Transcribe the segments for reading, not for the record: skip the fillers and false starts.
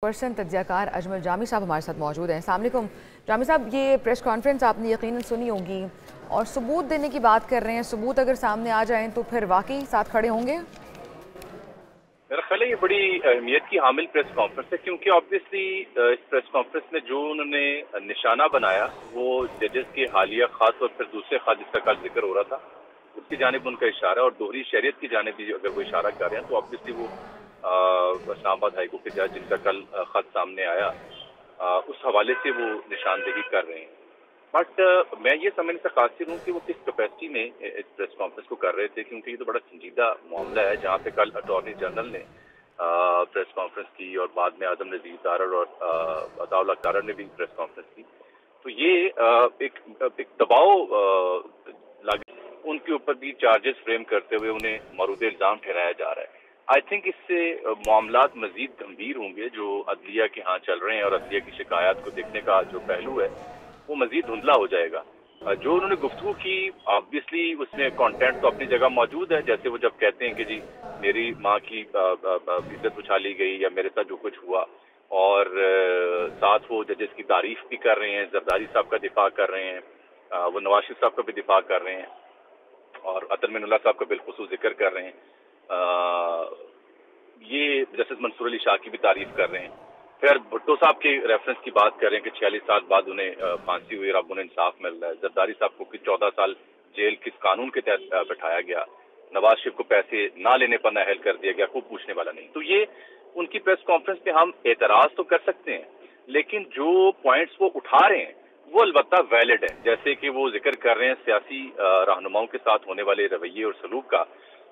Person तज्ज़ियाकार Ajmal Jami साहब हमारे साथ मौजूद हैं। अस्सलाम वालेकुम जामी साहब, ये प्रेस कॉन्फ्रेंस आपने यकीनन सुनी होगी और सबूत देने की बात कर रहे हैं। सबूत अगर सामने आ जाएं तो फिर वाकई साथ खड़े होंगे? मेरा ख्याल है ये बड़ी अहमियत की हामिल प्रेस कॉन्फ्रेंस है, क्योंकि ऑब्वियसली इस प्रेस कॉन्फ्रेंस में जो उन्होंने निशाना बनाया वो जजेस के हालिया खास और फिर दूसरे खास जिसका कल जिक्र हो रहा था उसकी जानिब उनका इशारा और दोहरी शरीयत की जानिब भी अगर वो इशारा कर रहे हैं तो ऑब्वियसली वो इस्लामाबाद हाईकोर्ट के जज जिनका कल खत सामने आया उस हवाले से वो निशानदेही कर रहे हैं। बट मैं ये समझने से कासिर हूँ कि वो किस कैपेसिटी में इस प्रेस कॉन्फ्रेंस को कर रहे थे, क्योंकि ये तो बड़ा संजीदा मामला है जहाँ पे कल अटॉर्नी जनरल ने प्रेस कॉन्फ्रेंस की और बाद में आदम नजीर तारड़ और अताउल्लाह तारड़ ने भी प्रेस कॉन्फ्रेंस की। तो ये एक दबाव उनके ऊपर भी चार्जेस फ्रेम करते हुए उन्हें मरूद इल्जाम ठहराया जा रहा है। आई थिंक इससे मामलात मजीद गंभीर होंगे जो अदलिया के यहाँ चल रहे हैं और अदलिया की शिकायत को देखने का जो पहलू है वो मजीद धुंधला हो जाएगा। जो उन्होंने गुफ्तगू की ऑब्वियसली उसमें कंटेंट तो अपनी जगह मौजूद है, जैसे वो जब कहते हैं कि जी मेरी माँ की इज्जत उछाली गई या मेरे साथ जो कुछ हुआ, और साथ वो जजेस की तारीफ भी कर रहे हैं, जरदारी साहब का दिफा कर रहे हैं, वो नवाज शरीफ साहब का भी दिफा कर रहे हैं और अतर मिनुल्लाह साहब का बिलखुसूस जिक्र कर रहे हैं। ये जस्टिस मंसूर अली शाह की भी तारीफ कर रहे हैं। फिर भुट्टो साहब के रेफरेंस की बात कर रहे हैं कि 46 साल बाद उन्हें फांसी हुई और अब उन्हें इंसाफ मिल रहा है। जरदारी साहब को 14 साल जेल किस कानून के तहत बैठाया गया, नवाज शरीफ को पैसे ना लेने पर नाअहल कर दिया गया, कोई पूछने वाला नहीं। तो ये उनकी प्रेस कॉन्फ्रेंस पे हम एतराज तो कर सकते हैं, लेकिन जो पॉइंट्स वो उठा रहे हैं वो अलबत्ता वैलिड है। जैसे कि वो जिक्र कर रहे हैं सियासी रहनुमाओं के साथ होने वाले रवैये और सलूक का,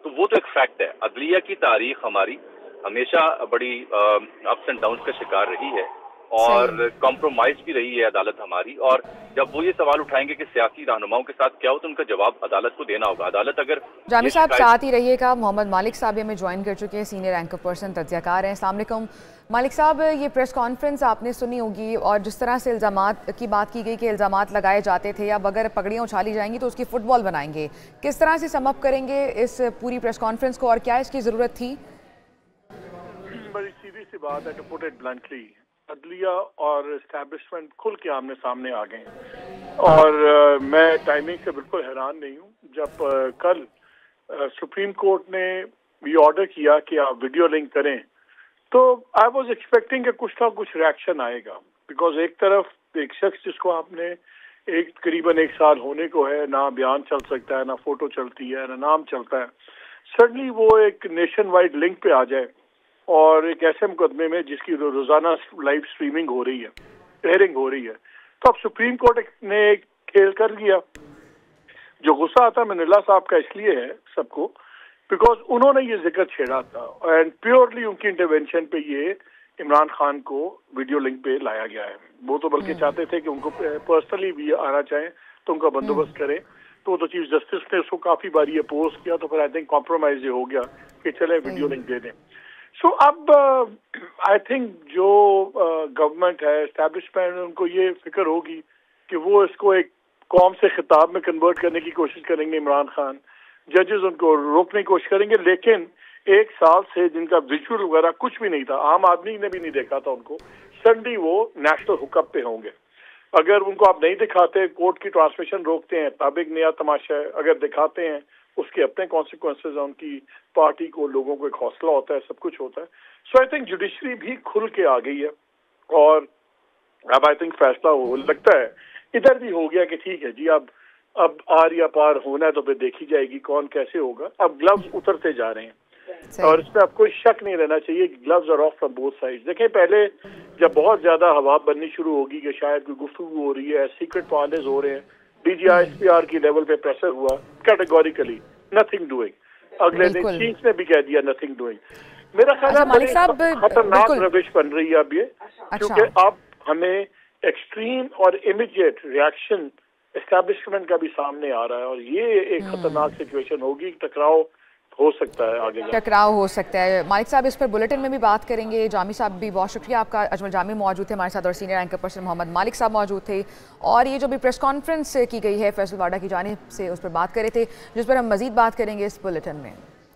तो वो तो एक फैक्ट है। अदलिया की तारीख हमारी हमेशा बड़ी अप्स एंड डाउन्स का शिकार रही है और कॉम्प्रोमाइज भी रही है अदालत हमारी। और जब वो ये सवाल उठाएंगे कि सियासी रहनुमाओं के साथ क्या हो तो उनका जवाब अदालत को देना होगा। अदालत अगर जामी साहब साथ ही रहिएगा। मोहम्मद मालिक साहब हमें ज्वाइन कर चुके हैं, सीनियर एंकर पर्सन तज्ज़ियाकार हैं। अस्सलाम वालेकुम मालिक साहब, ये प्रेस कॉन्फ्रेंस आपने सुनी होगी और जिस तरह से इल्ज़ामात की बात की गई कि इल्ज़ामात लगाए जाते थे, अब अगर पगड़ियाँ उछाली जाएंगी तो उसकी फुटबॉल बनाएंगे, किस तरह से सम अप करेंगे इस पूरी प्रेस कॉन्फ्रेंस को और क्या इसकी ज़रूरत थी? बड़ी सीधी सी बात है, टू पुट इट ब्लंटली, अदलिया और एस्टैब्लिशमेंट खुल के आमने सामने आ गए और मैं टाइमिंग से बिल्कुल हैरान नहीं हूँ। जब कल सुप्रीम कोर्ट ने ये ऑर्डर किया कि आप वीडियो लिंक करें तो आई वाज एक्सपेक्टिंग कि कुछ ना कुछ रिएक्शन आएगा, बिकॉज एक तरफ एक शख्स जिसको आपने करीबन एक साल होने को है, ना बयान चल सकता है, ना फोटो चलती है, ना नाम चलता है, सडनली वो एक नेशन वाइड लिंक पे आ जाए और एक ऐसे मुकदमे में जिसकी रोजाना लाइव स्ट्रीमिंग हो रही है, हेयरिंग हो रही है, तो अब सुप्रीम कोर्ट ने एक खेल कर दिया। जो गुस्सा आता है मिनुल्लाह साहब का इसलिए है सबको, बिकॉज उन्होंने ये जिक्र छेड़ा था एंड प्योरली उनकी इंटरवेंशन पे ये इमरान खान को वीडियो लिंक पे लाया गया है। वो तो बल्कि चाहते थे कि उनको पर्सनली भी आना चाहें तो उनका बंदोबस्त करें, तो चीफ जस्टिस ने उसको काफी बार ये अपोज किया, तो फिर आई थिंक कॉम्प्रोमाइज ये हो गया कि चले वीडियो लिंक दे दें। सो अब आई थिंक जो गवर्नमेंट है, एस्टैब्लिशमेंट, उनको ये फिक्र होगी कि वो इसको एक कौम से खिताब में कन्वर्ट करने की कोशिश करेंगे इमरान खान, जजेस उनको रोकने की कोशिश करेंगे, लेकिन एक साल से जिनका विजुअल वगैरह कुछ भी नहीं था, आम आदमी ने भी नहीं देखा था उनको, सडनली वो नेशनल हुकअप पे होंगे। अगर उनको आप नहीं दिखाते, कोर्ट की ट्रांसमिशन रोकते हैं, तब एक नया तमाशा है, अगर दिखाते हैं उसके अपने कॉन्सिक्वेंसेज हैं, उनकी पार्टी को, लोगों को एक हौसला होता है, सब कुछ होता है। सो आई थिंक जुडिशरी भी खुल के आ गई है और अब आई थिंक फैसला हो लगता है इधर भी हो गया कि ठीक है जी, अब आर या पार होना है तो फिर देखी जाएगी कौन कैसे होगा। अब ग्लव्स उतरते जा रहे हैं और इसमें अब कोई शक नहीं रहना चाहिए कि gloves are off from both sides. देखें, पहले जब बहुत ज्यादा हवा बननी शुरू होगी कि शायद कोई गुफ्तगू हो रही है, सीक्रेट पार्लेज हो रहे हैं, DGI-SPR की लेवल पे प्रेशर हुआ, कैटेगोरिकली नथिंग डूइंग, अगले दिन चीफ ने भी कह दिया नथिंग डूइंग। मेरा ख्याल है खतरनाक रविश बन रही है अब ये, क्योंकि अब हमें एक्सट्रीम और इमीडिएट रिएक्शन एस्टैब्लिशमेंट का भी सामने आ रहा है और ये एक खतरनाक सिचुएशन होगी, टकराव हो सकता है, आगे टकराव हो सकता है। मालिक साहब इस पर बुलेटिन में भी बात करेंगे। जामी साहब भी बहुत शुक्रिया आपका। अजमल जामी मौजूद थे हमारे साथ और सीनियर एंकर पर्सन मोहम्मद मालिक साहब मौजूद थे और ये जो भी प्रेस कॉन्फ्रेंस की गई है फैसल वाडा की जानिब से उस पर बात कर रहे थे, जिस पर हम मजीद बात करेंगे इस बुलेटिन में।